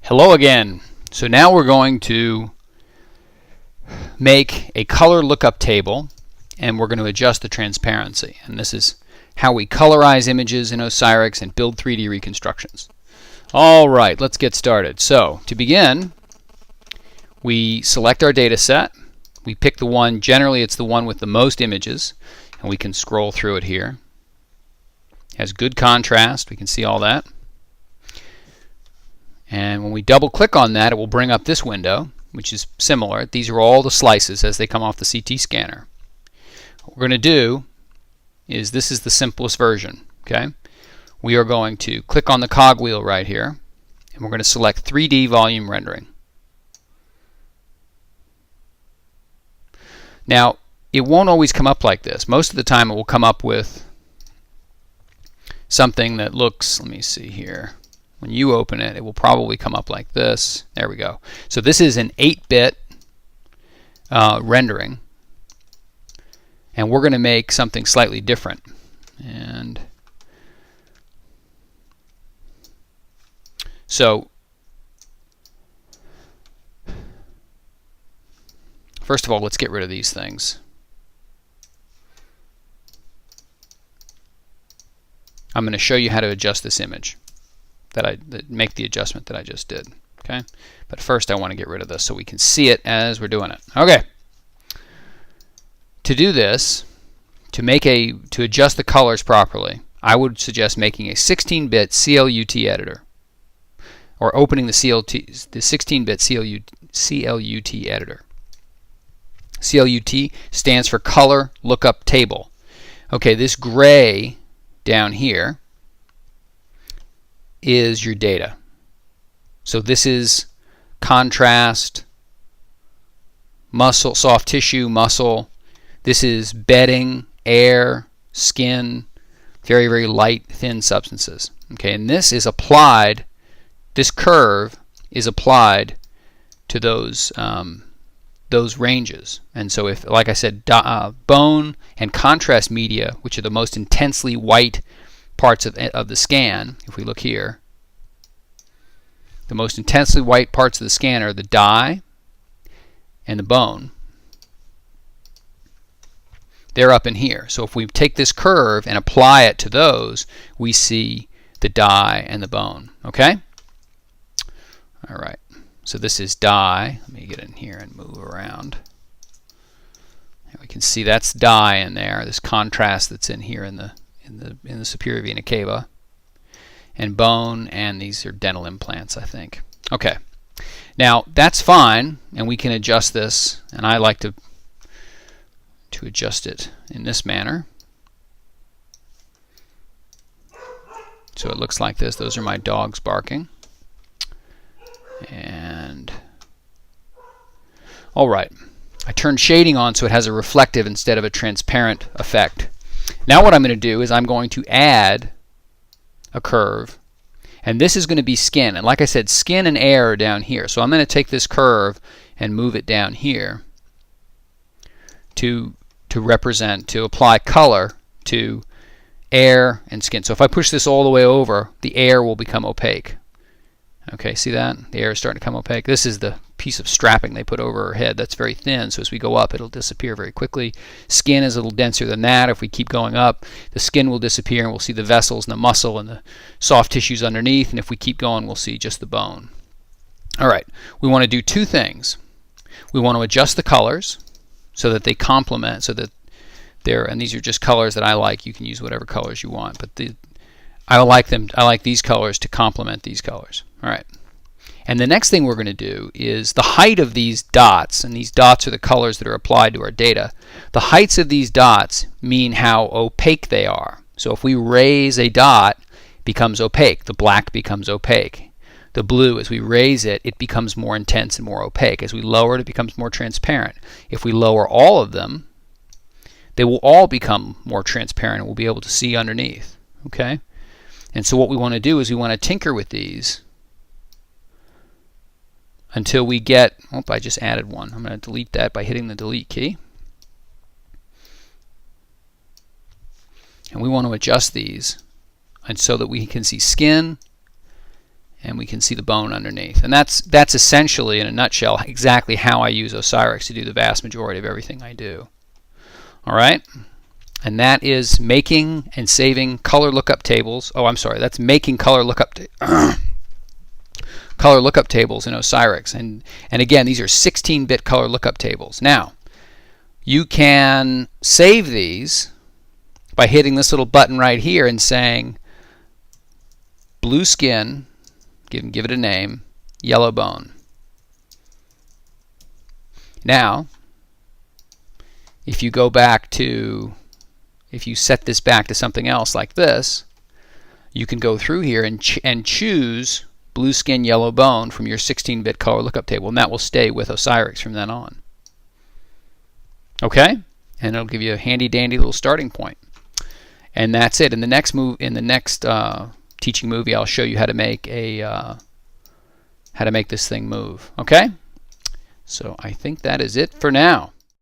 Hello again. So now we're going to make a color lookup table, and we're going to adjust the transparency. And this is how we colorize images in Osirix and build 3D reconstructions. All right, let's get started. So to begin, we select our data set. We pick the one, generally it's the one with the most images, and we can scroll through it here. It has good contrast, we can see all that. And when we double click on that, it will bring up this window, which is similar. These are all the slices as they come off the CT scanner. What we're going to do is, this is the simplest version. Okay, we are going to click on the cogwheel right here, and we're going to select 3D volume rendering. Now, it won't always come up like this. Most of the time it will come up with something that looks, let me see here. When you open it, it will probably come up like this. There we go. So this is an 8-bit rendering, and we're going to make something slightly different. And so first of all, let's get rid of these things. I'm going to show you how to adjust this image. That make the adjustment that I just did. Okay, but first I want to get rid of this so we can see it as we're doing it. Okay. To do this, to adjust the colors properly, I would suggest making a 16-bit CLUT editor, or opening the 16-bit CLUT editor. CLUT stands for Color Lookup Table. Okay, this gray down here is your data. So this is contrast, muscle, soft tissue, muscle. This is bedding, air, skin, very, very light, thin substances. Okay, and this is applied, this curve is applied to those ranges. And so if, like I said, bone and contrast media, which are the most intensely white parts of the scan, if we look here, the most intensely white parts of the scan are the dye and the bone. They're up in here. So if we take this curve and apply it to those, we see the dye and the bone. Okay? All right. So this is dye. Let me get in here and move around. And we can see that's dye in there, this contrast that's in here in the superior vena cava, and bone, and these are dental implants, I think. Okay, now that's fine, and we can adjust this, and I like to adjust it in this manner. So it looks like this. Those are my dogs barking. And all right, I turned shading on so it has a reflective instead of a transparent effect. Now what I'm going to do is I'm going to add a curve, and this is going to be skin. And like I said, skin and air are down here. So I'm going to take this curve and move it down here to apply color to air and skin. So if I push this all the way over, the air will become opaque. Okay, see that? The air is starting to become opaque. This is the piece of strapping they put over her head. That's very thin, so as we go up, it'll disappear very quickly. Skin is a little denser than that. If we keep going up, the skin will disappear, and we'll see the vessels and the muscle and the soft tissues underneath. And if we keep going, we'll see just the bone. All right, we want to do two things. We want to adjust the colors so that they complement, so that and these are just colors that I like. You can use whatever colors you want, but I like these colors to complement these colors. All right. And the next thing we're going to do is the height of these dots, and these dots are the colors that are applied to our data. The heights of these dots mean how opaque they are. So if we raise a dot, it becomes opaque. The black becomes opaque. The blue, as we raise it, it becomes more intense and more opaque. As we lower it, it becomes more transparent. If we lower all of them, they will all become more transparent, and we'll be able to see underneath. Okay? And so what we want to do is we want to tinker with these until we get, oh, I just added one. I'm going to delete that by hitting the delete key. And we want to adjust these and so that we can see skin and we can see the bone underneath. And that's essentially, in a nutshell, exactly how I use Osirix to do the vast majority of everything I do. All right? And that is making and saving color lookup tables. Oh, I'm sorry. That's making color lookup color lookup tables in Osirix. And again, these are 16-bit color lookup tables. Now, you can save these by hitting this little button right here and saying blue skin, give it a name, yellow bone. Now, if you go back to, if you set this back to something else like this, you can go through here and choose blue skin, yellow bone from your 16-bit color lookup table, and that will stay with Osirix from then on. Okay? And it'll give you a handy-dandy little starting point. And that's it. In the next teaching movie, I'll show you how to make this thing move. Okay? So I think that is it for now.